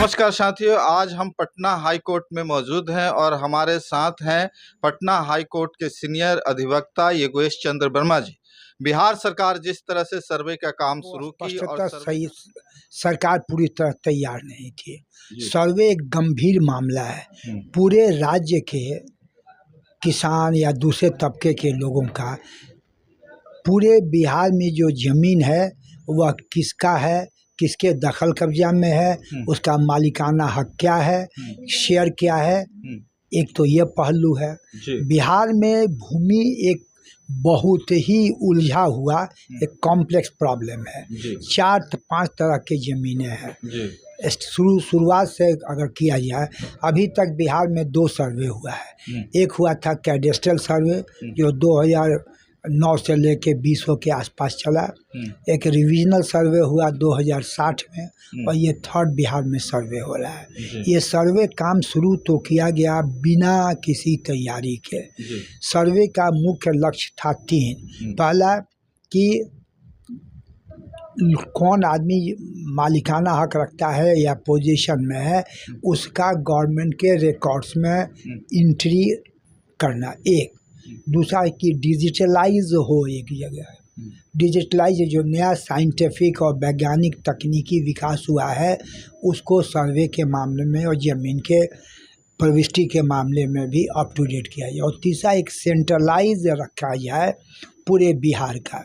नमस्कार साथियों, आज हम पटना हाई कोर्ट में मौजूद हैं और हमारे साथ हैं पटना हाई कोर्ट के सीनियर अधिवक्ता योगेश चंद्र वर्मा जी। बिहार सरकार जिस तरह से सर्वे का काम शुरू की और स्पष्टतः सही सरकार पूरी तरह तैयार नहीं थी। जी। सर्वे एक गंभीर मामला है। पूरे राज्य के किसान या दूसरे तबके के लोगों का पूरे बिहार में जो ज़मीन है वह किसका है, किसके दखल कब्जा में है, उसका मालिकाना हक क्या है, शेयर क्या है, एक तो ये पहलू है। बिहार में भूमि एक बहुत ही उलझा हुआ एक कॉम्प्लेक्स प्रॉब्लम है। 4-5 तरह की ज़मीनें हैं। शुरुआत से अगर किया जाए, अभी तक बिहार में 2 सर्वे हुआ है। एक हुआ था कैडेस्ट्रल सर्वे जो 2009 से लेके 20 के आसपास चला। एक रिविजनल सर्वे हुआ 2060 में और ये 3rd बिहार में सर्वे हो रहा है। ये सर्वे काम शुरू तो किया गया बिना किसी तैयारी के। सर्वे का मुख्य लक्ष्य था 3। पहला कि कौन आदमी मालिकाना हक रखता है या पोजीशन में है, उसका गवर्नमेंट के रिकॉर्ड्स में एंट्री करना एक। दूसरा है कि डिजिटलाइज हो एक जगह। डिजिटलाइज जो नया साइंटिफिक और वैज्ञानिक तकनीकी विकास हुआ है उसको सर्वे के मामले में और ज़मीन के प्रविष्टि के मामले में भी अप टू डेट किया जाए। और तीसरा एक सेंट्रलाइज रखा जाए पूरे बिहार का।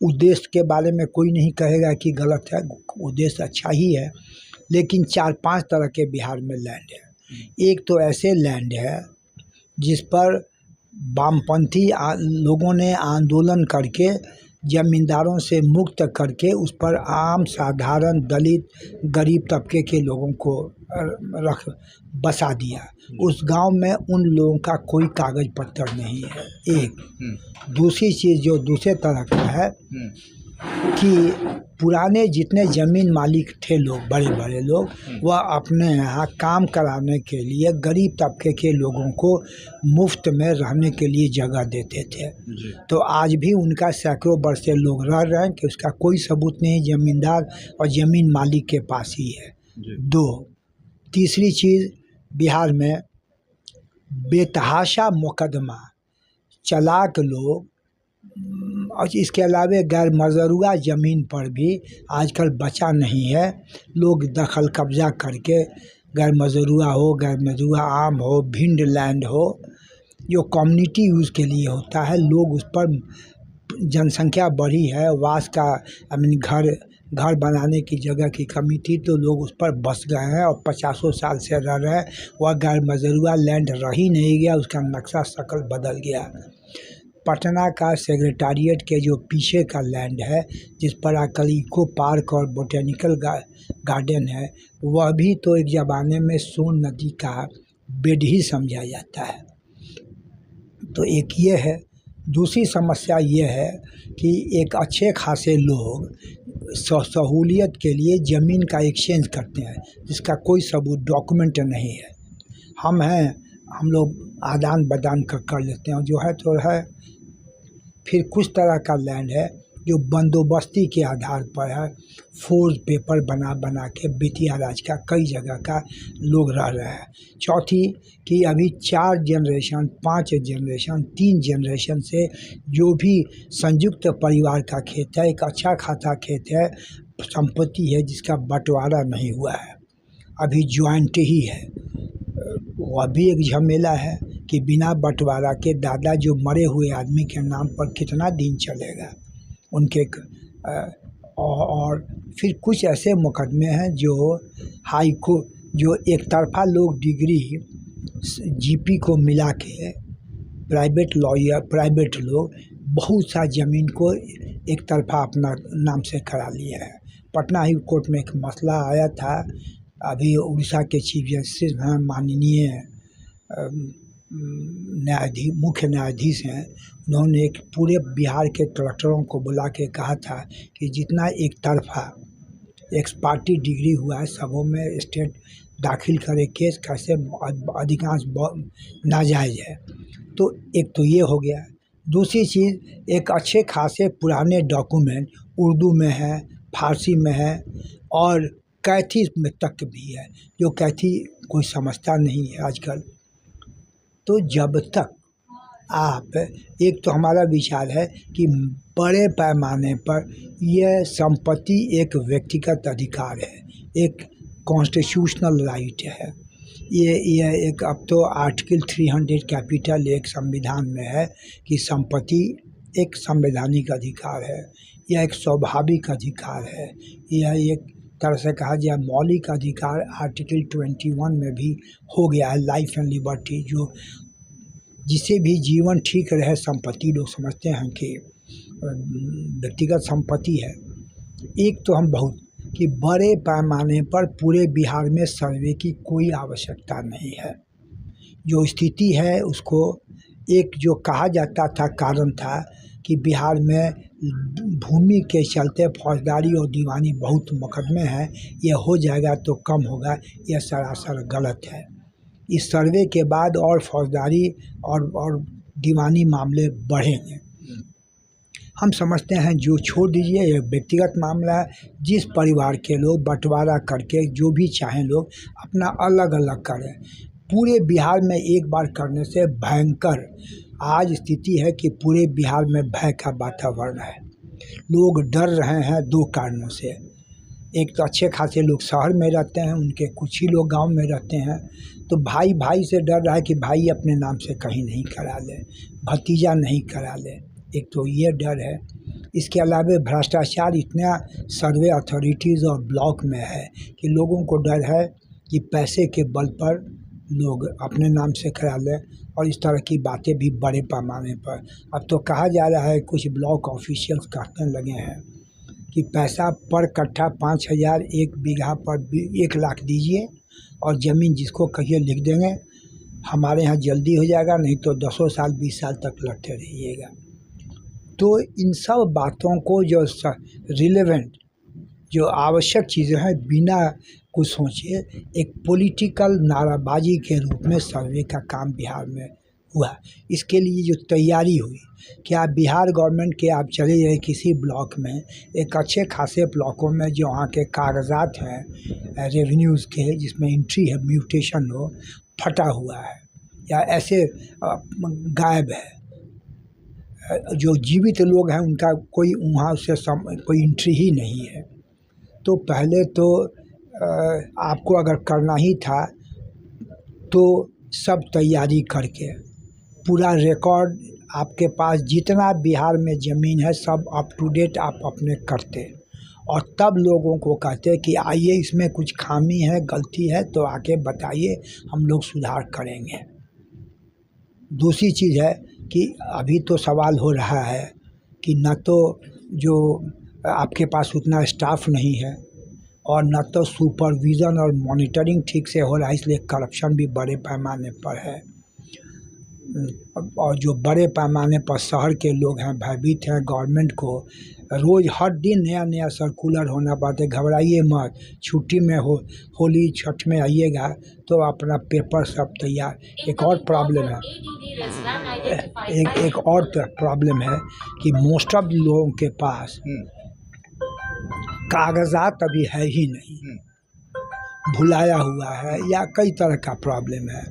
उद्देश्य के बारे में कोई नहीं कहेगा कि गलत है, उद्देश्य अच्छा ही है, लेकिन 4-5 तरह के बिहार में लैंड है। एक तो ऐसे लैंड है जिस पर वामपंथी लोगों ने आंदोलन करके ज़मींदारों से मुक्त करके उस पर आम साधारण दलित गरीब तबके के लोगों को बसा दिया। उस गांव में उन लोगों का कोई कागज पत्तर नहीं है। एक दूसरी चीज़ जो दूसरे तरह का है कि पुराने जितने ज़मीन मालिक थे लोग, बड़े बड़े लोग, वह अपने यहाँ काम कराने के लिए गरीब तबके के लोगों को मुफ्त में रहने के लिए जगह देते थे। तो आज भी उनका सैकड़ों वर्ष से लोग रह रहे हैं कि उसका कोई सबूत नहीं, ज़मींदार और ज़मीन मालिक के पास ही है। 2 तीसरी चीज़, बिहार में बेतहाशा मुकदमा, चालाक लोग और इसके अलावा गैर मजरूआ ज़मीन पर भी आजकल बचा नहीं है। लोग दखल कब्जा करके गैर मजरूआ हो, गैर मजरूआ आम हो, भिंड लैंड हो, जो कम्युनिटी यूज़ के लिए होता है, लोग उस पर जनसंख्या बढ़ी है, वास का घर बनाने की जगह की कमी थी तो लोग उस पर बस गए हैं और 50 साल से रह रहे हैं। वह गैर मजरूआ लैंड रह ही नहीं गया, उसका नक्शा शक्ल बदल गया। पटना का सेक्रेटारिएट के जो पीछे का लैंड है जिस पर आकर इको पार्क और बोटेनिकल गार्डन है, वह भी तो एक ज़माने में सोन नदी का बेड ही समझा जाता है। तो एक ये है। दूसरी समस्या ये है कि एक अच्छे खासे लोग सहूलियत के लिए ज़मीन का एक्सचेंज करते हैं जिसका कोई सबूत डॉक्यूमेंट नहीं है। हम लोग आदान प्रदान कर लेते हैं, जो है तो है। फिर कुछ तरह का लैंड है जो बंदोबस्ती के आधार पर है, फोर्ज पेपर बना के बेतिया राज का कई जगह का लोग रह रहे हैं। चौथी कि अभी 4 जनरेशन, 5 जनरेशन, 3 जनरेशन से जो भी संयुक्त परिवार का खेत है, एक अच्छा खासा खेत है, संपत्ति है जिसका बंटवारा नहीं हुआ है, अभी ज्वाइंट ही है। वह भी एक झमेला है कि बिना बंटवारा के दादा जो मरे हुए आदमी के नाम पर कितना दिन चलेगा उनके। और फिर कुछ ऐसे मुकदमे हैं जो हाई कोर्ट, जो एक तरफा लोग डिग्री जीपी को मिला के प्राइवेट लॉयर, प्राइवेट लोग बहुत सा ज़मीन को एक तरफा अपना नाम से करा लिए हैं। पटना हाई कोर्ट में एक मसला आया था, अभी उड़ीसा के चीफ जस्टिस हैं, माननीय मुख्य न्यायाधीश हैं, उन्होंने एक पूरे बिहार के कलेक्टरों को बुला के कहा था कि जितना एक तरफा एक्सपार्टी डिग्री हुआ है सबों में स्टेट दाखिल करे केस, कैसे अधिकांश नाजायज़ है। तो एक तो ये हो गया। दूसरी चीज़, एक अच्छे खासे पुराने डॉक्यूमेंट उर्दू में है, फारसी में है और कैथी में तक भी है, जो कैथी कोई समझता नहीं है आजकल। तो जब तक आप, एक तो हमारा विचार है कि बड़े पैमाने पर यह संपत्ति एक व्यक्तिगत अधिकार है, एक कॉन्स्टिट्यूशनल राइट है। ये एक, अब तो आर्टिकल 300 कैपिटल एक संविधान में है कि संपत्ति एक संवैधानिक अधिकार है, यह एक स्वाभाविक अधिकार है, यह एक तरह से कहा जाए मौलिक अधिकार आर्टिकल 21 में भी हो गया है, लाइफ एंड लिबर्टी, जो जिसे भी जीवन ठीक रहे संपत्ति लोग समझते हैं कि व्यक्तिगत संपत्ति है। एक तो हम बहुत कि बड़े पैमाने पर पूरे बिहार में सर्वे की कोई आवश्यकता नहीं है। जो स्थिति है उसको, एक जो कहा जाता था कारण था कि बिहार में भूमि के चलते फौजदारी और दीवानी बहुत मुकदमे हैं, यह हो जाएगा तो कम होगा, यह सरासर गलत है। इस सर्वे के बाद और फौजदारी और दीवानी मामले बढ़ेंगे। हम समझते हैं जो छोड़ दीजिए, ये व्यक्तिगत मामला है, जिस परिवार के लोग बंटवारा करके जो भी चाहें लोग अपना अलग अलग करें। पूरे बिहार में एक बार करने से भयंकर आज स्थिति है कि पूरे बिहार में भय का वातावरण है। लोग डर रहे हैं दो कारणों से। एक तो अच्छे खासे लोग शहर में रहते हैं, उनके कुछ ही लोग गांव में रहते हैं, तो भाई भाई से डर रहा है कि भाई अपने नाम से कहीं नहीं करा ले, भतीजा नहीं करा ले, एक तो ये डर है। इसके अलावा भ्रष्टाचार इतना सर्वे अथॉरिटीज़ और ब्लॉक में है कि लोगों को डर है कि पैसे के बल पर लोग अपने नाम से करा लें, और इस तरह की बातें भी बड़े पैमाने पर। अब तो कहा जा रहा है, कुछ ब्लॉक ऑफिशियल्स कहने लगे हैं कि पैसा पर कट्ठा 5,000, 1 बीघा पर 1 लाख दीजिए और ज़मीन जिसको कहिए लिख देंगे, हमारे यहाँ जल्दी हो जाएगा, नहीं तो 10 साल 20 साल तक लड़ते रहिएगा। तो इन सब बातों को जो रिलेवेंट, जो आवश्यक चीज़ें हैं, बिना कुछ सोचे एक पॉलिटिकल नाराबाजी के रूप में सर्वे का काम बिहार में हुआ। इसके लिए जो तैयारी हुई, क्या बिहार गवर्नमेंट के आप चले जाए किसी ब्लॉक में, एक अच्छे खासे ब्लॉकों में जो वहाँ के कागजात हैं रेवेन्यूज़ के, जिसमें एंट्री है, म्यूटेशन हो, फटा हुआ है या ऐसे गायब है, जो जीवित लोग हैं उनका कोई वहाँ से कोई एंट्री ही नहीं है। तो पहले तो आपको अगर करना ही था तो सब तैयारी करके पूरा रिकॉर्ड आपके पास जितना बिहार में ज़मीन है सब अप टू डेट आप अपने करते, और तब लोगों को कहते कि आइए इसमें कुछ खामी है, गलती है तो आके बताइए, हम लोग सुधार करेंगे। दूसरी चीज़ है कि अभी तो सवाल हो रहा है कि न तो जो आपके पास उतना स्टाफ नहीं है और न तो सुपरविज़न और मॉनिटरिंग ठीक से हो रहा है, इसलिए करप्शन भी बड़े पैमाने पर है। और जो बड़े पैमाने पर शहर के लोग हैं भयभीत हैं, गवर्नमेंट को रोज़ हर दिन नया नया सर्कुलर होना पड़ता है। घबराइए मत, छुट्टी में हो, होली छठ में आइएगा तो अपना पेपर सब तैयार। एक और प्रॉब्लम है, एक और प्रॉब्लम है कि मोस्ट ऑफ लोगों के पास कागजात अभी है ही नहीं, भुलाया हुआ है या कई तरह का प्रॉब्लम है।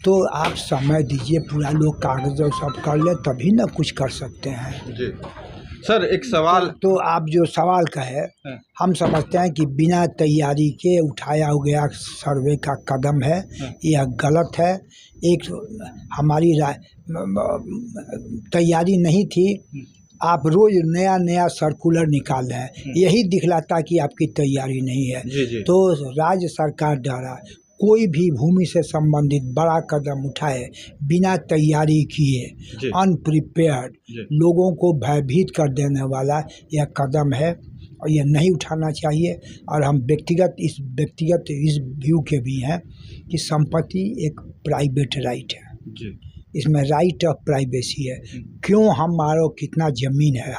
तो आप समय दीजिए, पूरा लोग कागज और सब कर ले तभी ना कुछ कर सकते हैं। जी सर, एक सवाल तो आप जो सवाल कहे, हम समझते हैं कि बिना तैयारी के उठाया गया सर्वे का कदम है, यह गलत है। एक हमारी तैयारी नहीं थी, आप रोज़ नया नया सर्कुलर निकाल रहे हैं, यही दिखलाता कि आपकी तैयारी नहीं है। जी। तो राज्य सरकार द्वारा कोई भी भूमि से संबंधित बड़ा कदम उठाए बिना तैयारी किए, अनप्रिपेयर्ड, लोगों को भयभीत कर देने वाला यह कदम है और यह नहीं उठाना चाहिए। और हम व्यक्तिगत इस व्यू के भी हैं कि संपत्ति एक प्राइवेट राइट है जी। इसमें राइट ऑफ प्राइवेसी है। क्यों हमारा कितना ज़मीन है,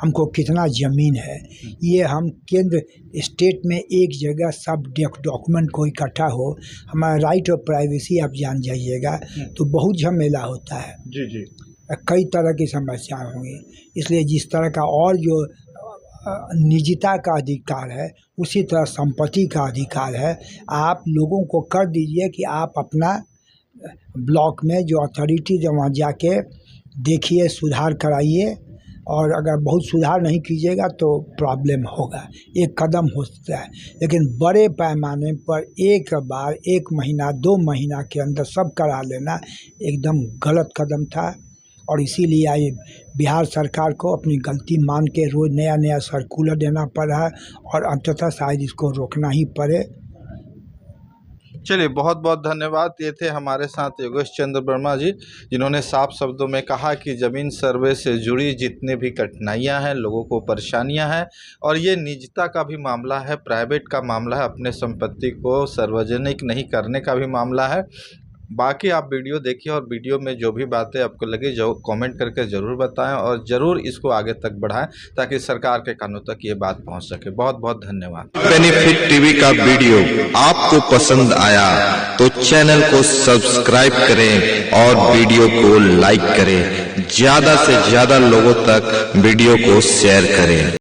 हमको कितना ज़मीन है, ये हम केंद्र स्टेट में एक जगह सब डॉक्यूमेंट को इकट्ठा हो, हमारा राइट ऑफ प्राइवेसी आप जान जाइएगा तो बहुत झमेला होता है जी। कई तरह की समस्याएं होंगी। इसलिए जिस तरह का और जो निजता का अधिकार है, उसी तरह संपत्ति का अधिकार है। आप लोगों को कर दीजिए कि आप अपना ब्लॉक में जो अथॉरिटी है वहाँ जाके देखिए, सुधार कराइए, और अगर बहुत सुधार नहीं कीजिएगा तो प्रॉब्लम होगा। एक कदम हो सकता है, लेकिन बड़े पैमाने पर एक बार 1 महीना 2 महीना के अंदर सब करा लेना एकदम गलत कदम था। और इसीलिए आए बिहार सरकार को अपनी गलती मान के रोज़ नया नया सर्कुलर देना पड़ रहा है, और अंततः शायद इसको रोकना ही पड़े। चलिए, बहुत बहुत धन्यवाद। ये थे हमारे साथ योगेश चंद्र वर्मा जी, जिन्होंने साफ शब्दों में कहा कि ज़मीन सर्वे से जुड़ी जितने भी कठिनाइयां हैं, लोगों को परेशानियां हैं, और ये निजता का भी मामला है, प्राइवेट का मामला है, अपने संपत्ति को सार्वजनिक नहीं करने का भी मामला है। बाकी आप वीडियो देखिए, और वीडियो में जो भी बातें आपको लगी जो कमेंट करके ज़रूर बताएं, और ज़रूर इसको आगे तक बढ़ाएं ताकि सरकार के कानों तक ये बात पहुंच सके। बहुत बहुत धन्यवाद। बेनिफिट टीवी का वीडियो आपको पसंद आया तो चैनल को सब्सक्राइब करें और वीडियो को लाइक करें। ज़्यादा से ज़्यादा लोगों तक वीडियो को शेयर करें।